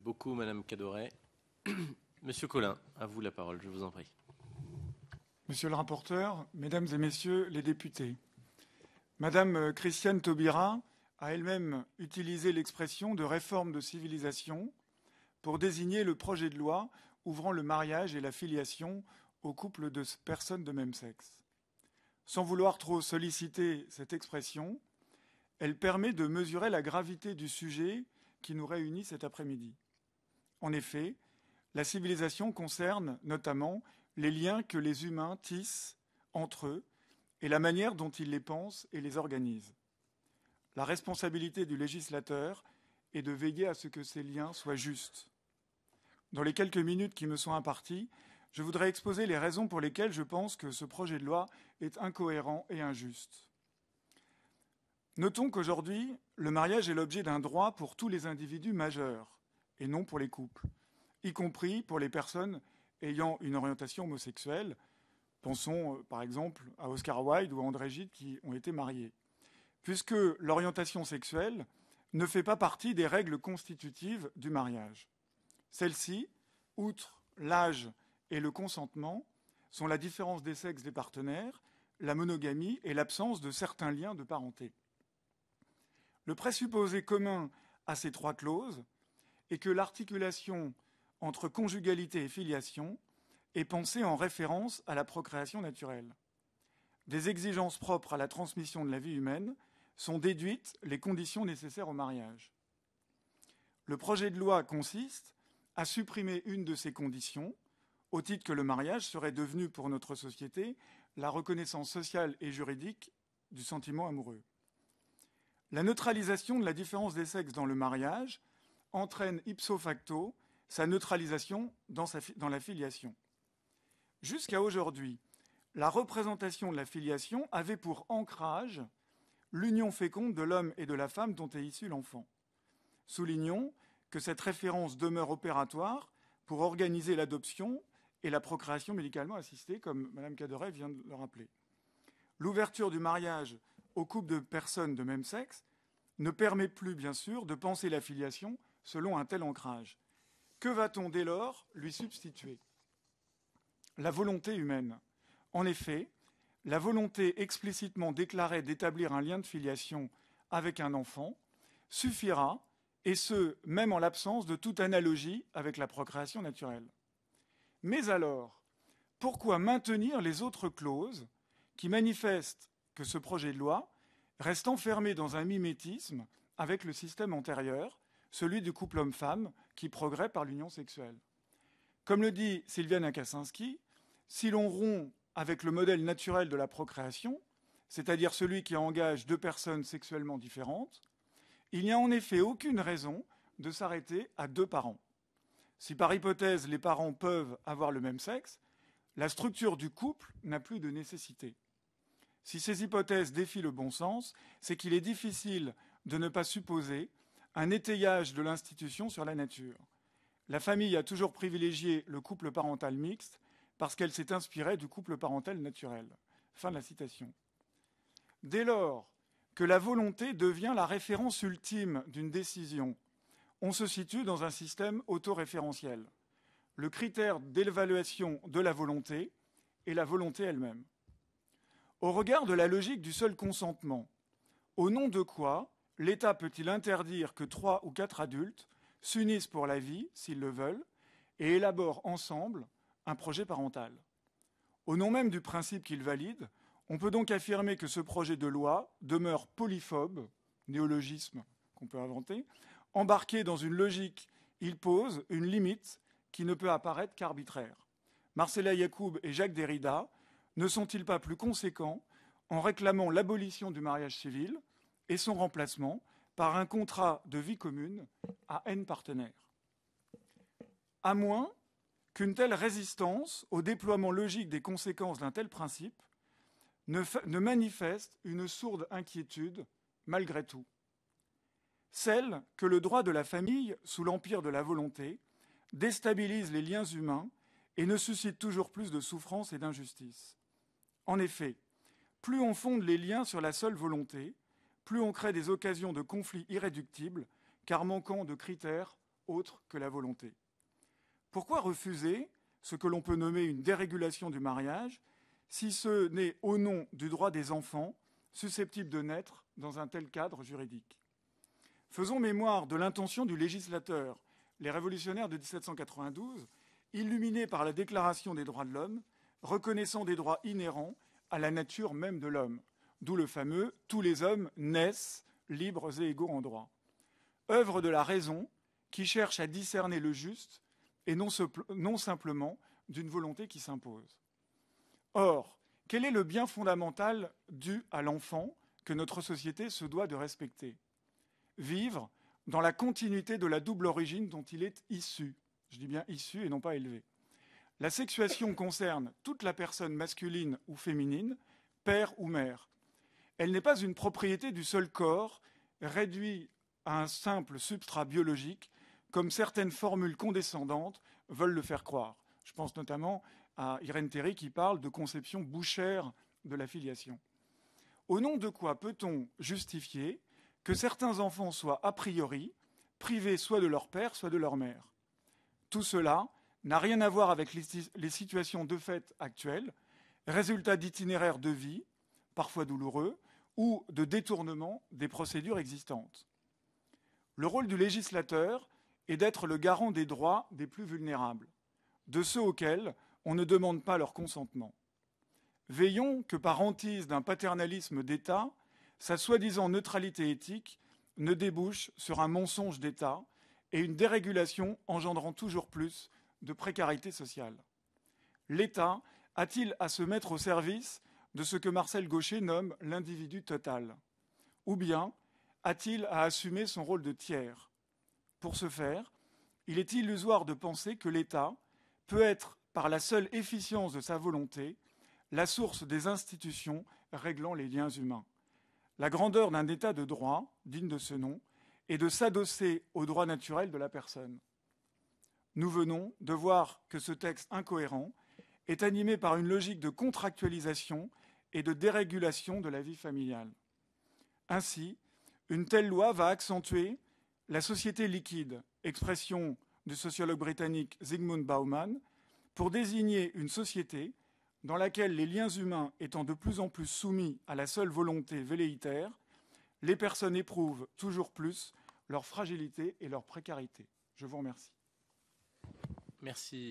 beaucoup, Madame Cadoret. Monsieur Collin, à vous la parole, je vous en prie. Monsieur le rapporteur, Mesdames et Messieurs les députés, Madame Christiane Taubira a elle-même utilisé l'expression de réforme de civilisation pour désigner le projet de loi ouvrant le mariage et la filiation aux couples de personnes de même sexe. Sans vouloir trop solliciter cette expression, elle permet de mesurer la gravité du sujet qui nous réunit cet après-midi. En effet, la civilisation concerne notamment les liens que les humains tissent entre eux et la manière dont ils les pensent et les organisent. La responsabilité du législateur est de veiller à ce que ces liens soient justes. Dans les quelques minutes qui me sont imparties, je voudrais exposer les raisons pour lesquelles je pense que ce projet de loi est incohérent et injuste. Notons qu'aujourd'hui, le mariage est l'objet d'un droit pour tous les individus majeurs, et non pour les couples, y compris pour les personnes ayant une orientation homosexuelle. Pensons par exemple à Oscar Wilde ou à André Gide qui ont été mariés. Puisque l'orientation sexuelle ne fait pas partie des règles constitutives du mariage. Celles-ci, outre l'âge et le consentement, sont la différence des sexes des partenaires, la monogamie et l'absence de certains liens de parenté. Le présupposé commun à ces trois clauses est que l'articulation entre conjugalité et filiation est pensée en référence à la procréation naturelle. Des exigences propres à la transmission de la vie humaine sont déduites les conditions nécessaires au mariage. Le projet de loi consiste à supprimer une de ces conditions, au titre que le mariage serait devenu pour notre société la reconnaissance sociale et juridique du sentiment amoureux. La neutralisation de la différence des sexes dans le mariage entraîne ipso facto sa neutralisation dans la filiation. Jusqu'à aujourd'hui, la représentation de la filiation avait pour ancrage l'union féconde de l'homme et de la femme dont est issu l'enfant. Soulignons que cette référence demeure opératoire pour organiser l'adoption et la procréation médicalement assistée, comme Mme Cadoret vient de le rappeler. L'ouverture du mariage aux couples de personnes de même sexe ne permet plus, bien sûr, de penser la filiation selon un tel ancrage. Que va-t-on dès lors lui substituer ? La volonté humaine. En effet, la volonté explicitement déclarée d'établir un lien de filiation avec un enfant suffira, et ce, même en l'absence de toute analogie avec la procréation naturelle. Mais alors, pourquoi maintenir les autres clauses qui manifestent que ce projet de loi reste enfermé dans un mimétisme avec le système antérieur, celui du couple homme-femme qui progresse par l'union sexuelle? Comme le dit Sylviane Kaczynski, si l'on rompt avec le modèle naturel de la procréation, c'est-à-dire celui qui engage deux personnes sexuellement différentes, il n'y a en effet aucune raison de s'arrêter à deux parents. Si par hypothèse les parents peuvent avoir le même sexe, la structure du couple n'a plus de nécessité. Si ces hypothèses défient le bon sens, c'est qu'il est difficile de ne pas supposer un étayage de l'institution sur la nature. La famille a toujours privilégié le couple parental mixte parce qu'elle s'est inspirée du couple parental naturel. Fin de la citation. Dès lors que la volonté devient la référence ultime d'une décision, on se situe dans un système autoréférentiel. Le critère d'évaluation de la volonté est la volonté elle-même. Au regard de la logique du seul consentement, au nom de quoi l'État peut-il interdire que 3 ou 4 adultes s'unissent pour la vie, s'ils le veulent, et élaborent ensemble un projet parental? Au nom même du principe qu'il valide, on peut donc affirmer que ce projet de loi demeure polyphobe, néologisme qu'on peut inventer, embarqué dans une logique. Il pose une limite qui ne peut apparaître qu'arbitraire. Marcella Yacoub et Jacques Derrida ne sont-ils pas plus conséquents en réclamant l'abolition du mariage civil et son remplacement par un contrat de vie commune à N partenaires? À moins qu'une telle résistance au déploiement logique des conséquences d'un tel principe ne manifeste une sourde inquiétude malgré tout. Celle que le droit de la famille, sous l'empire de la volonté, déstabilise les liens humains et ne suscite toujours plus de souffrance et d'injustice. En effet, plus on fonde les liens sur la seule volonté, plus on crée des occasions de conflits irréductibles, car manquant de critères autre que la volonté. Pourquoi refuser ce que l'on peut nommer une dérégulation du mariage, si ce n'est au nom du droit des enfants susceptibles de naître dans un tel cadre juridique? Faisons mémoire de l'intention du législateur, les révolutionnaires de 1792, illuminés par la Déclaration des droits de l'homme, reconnaissant des droits inhérents à la nature même de l'homme, d'où le fameux « tous les hommes naissent libres et égaux en droit ». Œuvre de la raison qui cherche à discerner le juste et non simplement d'une volonté qui s'impose. Or, quel est le bien fondamental dû à l'enfant que notre société se doit de respecter? Vivre dans la continuité de la double origine dont il est issu. Je dis bien issu et non pas élevé. La sexuation concerne toute la personne masculine ou féminine, père ou mère. Elle n'est pas une propriété du seul corps, réduit à un simple substrat biologique, comme certaines formules condescendantes veulent le faire croire. Je pense notamment à Irène Théry qui parle de conception bouchère de la filiation. Au nom de quoi peut-on justifier que certains enfants soient a priori privés soit de leur père, soit de leur mère? Tout cela n'a rien à voir avec les situations de fait actuelles, résultat d'itinéraires de vie, parfois douloureux, ou de détournement des procédures existantes. Le rôle du législateur est d'être le garant des droits des plus vulnérables, de ceux auxquels on ne demande pas leur consentement. Veillons que par hantise d'un paternalisme d'État, sa soi-disant neutralité éthique ne débouche sur un mensonge d'État et une dérégulation engendrant toujours plus de précarité sociale. L'État a-t-il à se mettre au service de ce que Marcel Gauchet nomme l'individu total? Ou bien a-t-il à assumer son rôle de tiers? Pour ce faire, il est illusoire de penser que l'État peut être, par la seule efficience de sa volonté, la source des institutions réglant les liens humains. La grandeur d'un État de droit, digne de ce nom, est de s'adosser au droit naturel de la personne. Nous venons de voir que ce texte incohérent est animé par une logique de contractualisation et de dérégulation de la vie familiale. Ainsi, une telle loi va accentuer la société liquide, expression du sociologue britannique Zygmunt Bauman, pour désigner une société dans laquelle les liens humains étant de plus en plus soumis à la seule volonté velléitaire, les personnes éprouvent toujours plus leur fragilité et leur précarité. Je vous remercie. Merci.